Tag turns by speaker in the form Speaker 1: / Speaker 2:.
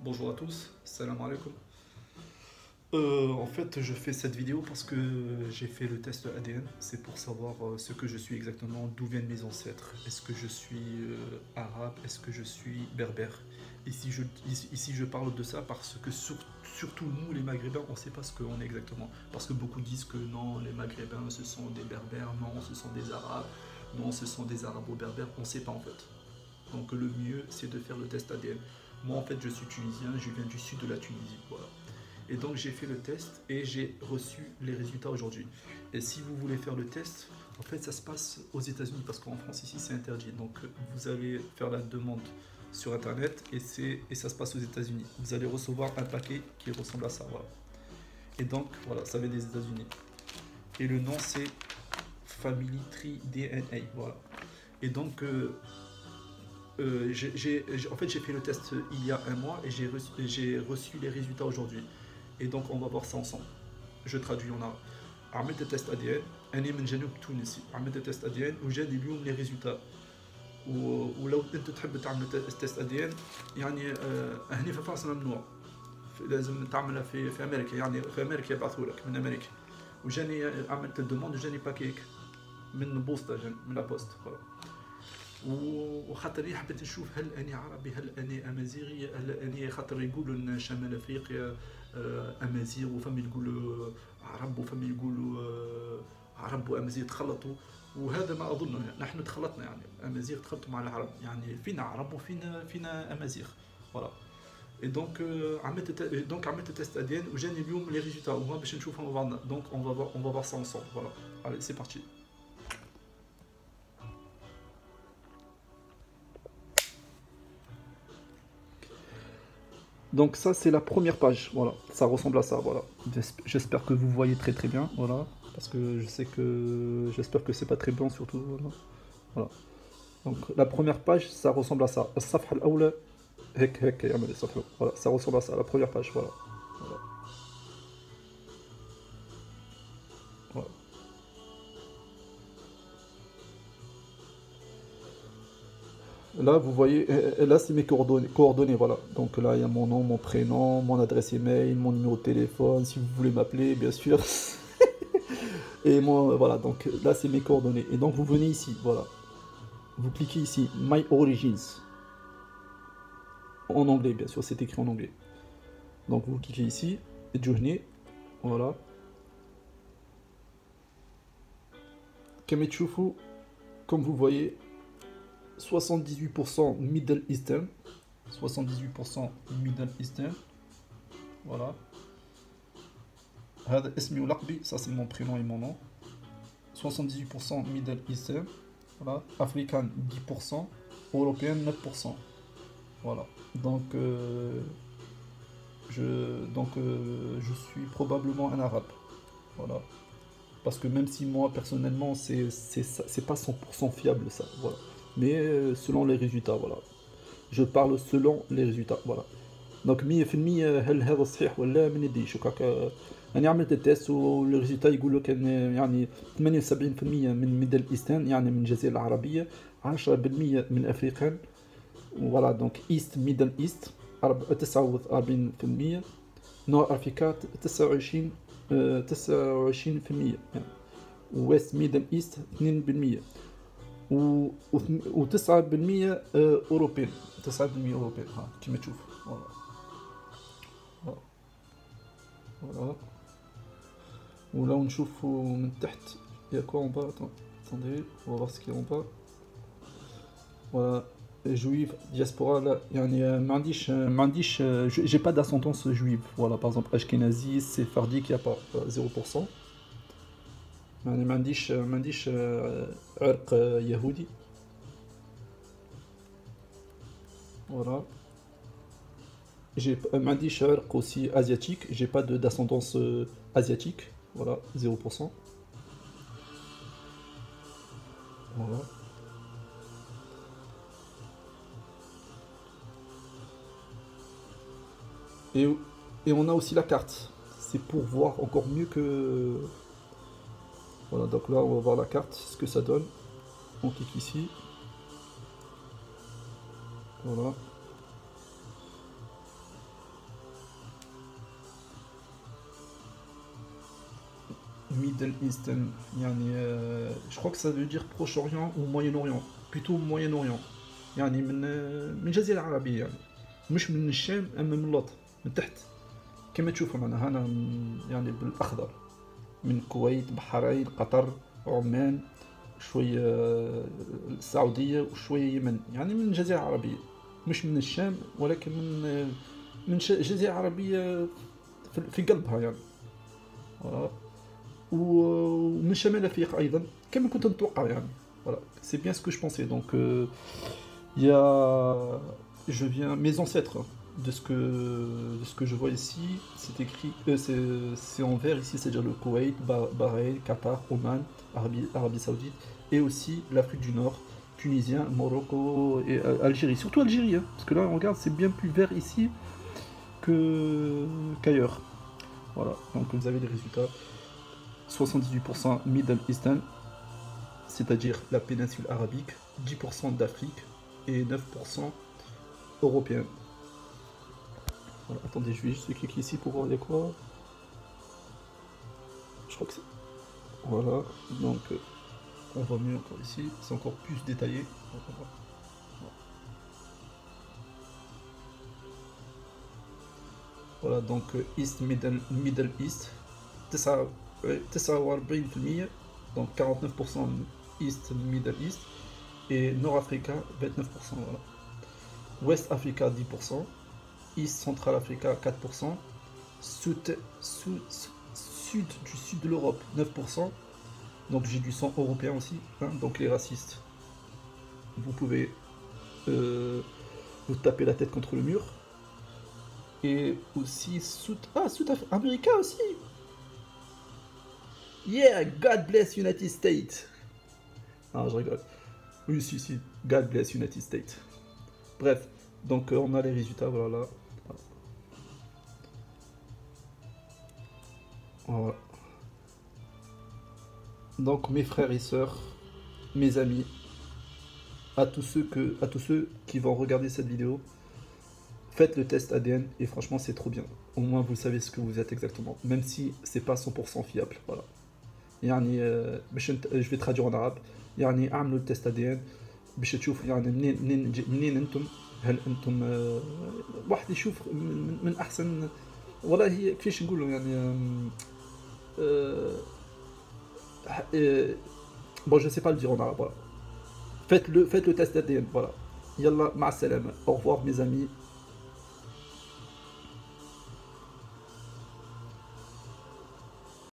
Speaker 1: Bonjour à tous, salam alaikum. En fait, je fais cette vidéo parce que j'ai fait le test ADN. C'est pour savoir ce que je suis exactement, d'où viennent mes ancêtres. Est-ce que je suis arabe? Est-ce que je suis berbère? Ici, je parle de ça parce que surtout nous, les Maghrébins, on ne sait pas ce qu'on est exactement. Parce que beaucoup disent que non, les Maghrébins, ce sont des berbères, non, ce sont des arabes, non, ce sont des arabo-berbères. On ne sait pas en fait. Donc le mieux, c'est de faire le test ADN. Moi, en fait, je suis tunisien, je viens du sud de la Tunisie. Voilà. Et donc, j'ai fait le test et j'ai reçu les résultats aujourd'hui. Et si vous voulez faire le test, en fait, ça se passe aux États-Unis parce qu'en France, ici, c'est interdit. Donc, vous allez faire la demande sur Internet et ça se passe aux États-Unis. Vous allez recevoir un paquet qui ressemble à ça. Voilà. Et donc, voilà, ça vient des États-Unis. Et le nom, c'est Family Tree DNA. Voilà. Et donc, en fait, j'ai fait le test il y a un mois et j'ai reçu les résultats aujourd'hui. Et donc, on va voir ça ensemble. Je traduis en arabe. عملت تيست ادي ان انا من جنوب تونسي عملت تيست ادي ان وجاني اليوم لي ريزولتا ولو انت تحب تعمل تيست ادي ان يعني هنا في فرنسا ممنوع لازم تعملها في امريكا يعني في امريكا يبعثوا لك من امريكا وجاني عملت الدوموند وجاني باكيك من بوسطه من لا بوست وخاطر حبيت نشوف هل اني عربي هل اني امازيغي هل اني خاطر يقولوا ان شمال افريقيا امازيغ وفم يقولوا عرب وفم يقولوا عرب وامازيغ تخلطوا وهذا ما اظنه يعني. نحن تخلطنا يعني امازيغ تخلطوا مع العرب يعني فينا عرب وفينا امازيغ فوالا اي دونك عملت تيست ادي ان وجاني اليوم لي ريزولتا وما باش نشوفهم مع بعضنا دونك اون فا voir ça ensemble voilà allez c'est parti. Donc ça c'est la première page, voilà, ça ressemble à ça, voilà. J'espère que vous voyez très très bien, voilà, parce que j'espère que c'est pas très blanc surtout, voilà. Voilà. Donc la première page, ça ressemble à ça. الصفحة الأولى هيك يعمل الصفحة. Voilà, ça ressemble à ça, la première page, voilà. Voilà. Voilà. Là, vous voyez, là, c'est mes coordonnées, voilà. Donc là, il y a mon nom, mon prénom, mon adresse email, mon numéro de téléphone, si vous voulez m'appeler, bien sûr. Et moi, voilà, donc là, c'est mes coordonnées. Et donc, vous venez ici, voilà. Vous cliquez ici, My Origins. En anglais, bien sûr, c'est écrit en anglais. Donc, vous cliquez ici, et Journée, voilà. Kamechufu, comme vous voyez, 78% Middle Eastern. 78% Middle Eastern. Voilà. هذا اسمي ولقبي, ça c'est mon prénom et mon nom. 78% Middle Eastern. Voilà. African 10%. Européen 9%. Voilà. Donc, je suis probablement un arabe. Voilà. Parce que même si moi, personnellement, c'est pas 100% fiable ça. Voilà. Mais selon les résultats, voilà. Je parle selon les résultats, voilà. دونك 100% هل هذا صحيح ولا ما نديش هكاك. انا عملت التيست والريزلتا يقولوا كان يعني 78% من ميدل ايسترن يعني من الجزيره العربيه 10% من افريقيا فوالا دونك ايست ميدل ايست 49% نور افريكا 29 29% يعني ويست ميدل ايست 2% و9% اوروبيين 9% اوروبيين ها كيما تشوف فوالا فوالا ولو نشوفوا من تحت يا كوا اون با attendez on va voir ce qui est en bas voilà juif diaspora لا يعني ما عنديش j'ai pas d'ascendance juive voilà par exemple ashkenazi sephardique y a pas 0% يعني ما عنديش عرق يهودي voilà ما عنديش عرق aussi asiatique j'ai pas d'ascendance asiatique voilà 0% voilà et, et on a aussi la carte c'est pour voir encore mieux que voilà donc là on va voir la carte ce que ça donne on clique ici voilà Middle Eastern, يعني je crois que ça veut dire Proche-Orient ou Moyen-Orient, plutôt Moyen-Orient. يعني من الجزيرة العربية يعني، مش من الشام أما من اللوط، من تحت كما تشوفوا معنا هنا يعني بالأخضر، من الكويت، بحرين، قطر، عمان، شوية السعودية وشوية اليمن، يعني من الجزيرة العربية، مش من الشام ولكن من جزيرة عربية في قلبها يعني. voilà. ومن شمال افريقيا ايضا كما كنت نتوقع يعني. voilà, c'est bien ce que je pensais. Donc il y a, je viens, mes ancêtres de ce que je vois ici, c'est écrit, c'est en vert ici, c'est-à-dire le Koweït, Bahreïn, Qatar, Oman, Arabie Saoudite, et aussi l'Afrique du Nord, Tunisien, Morocco et Algérie, surtout Algérie, hein, parce que là on regarde, c'est bien plus vert ici qu'ailleurs. Voilà, donc vous avez les résultats. 78% Middle Eastern, c'est-à-dire la péninsule arabique, 10% d'Afrique et 9% européen. Voilà, attendez, je vais juste cliquer ici pour voir il y a quoi. Je crois que c'est... Voilà, donc on voit mieux encore ici, c'est encore plus détaillé. Voilà, donc East, Middle East, 49%, donc 49% East, Middle East, et Nord Africa, 29%. Voilà. West Africa, 10%, East Central Africa, 4%, sud du sud de l'Europe, 9%. Donc j'ai du sang européen aussi, hein, donc les racistes, vous pouvez vous taper la tête contre le mur. Et aussi Sud-Américain aussi. Yeah, God bless United States. Non, je rigole. Oui, si, God bless United States. Bref, donc on a les résultats, voilà. Voilà. Donc mes frères et sœurs, mes amis, à tous ceux qui vont regarder cette vidéo, faites le test ADN et franchement c'est trop bien. Au moins vous savez ce que vous êtes exactement, même si c'est pas 100% fiable. Voilà. يعني je vais traduire en arabe. يعني اعملوا التست ADN باش تشوف يعني منين انتم، هل انتم واحد يشوف من احسن، والله كيفاش نقولوا يعني bon je sais pas le dire en arabe. Voilà. Faites le test ADN. Voilà. Yallah, ma salama. Au revoir mes amis.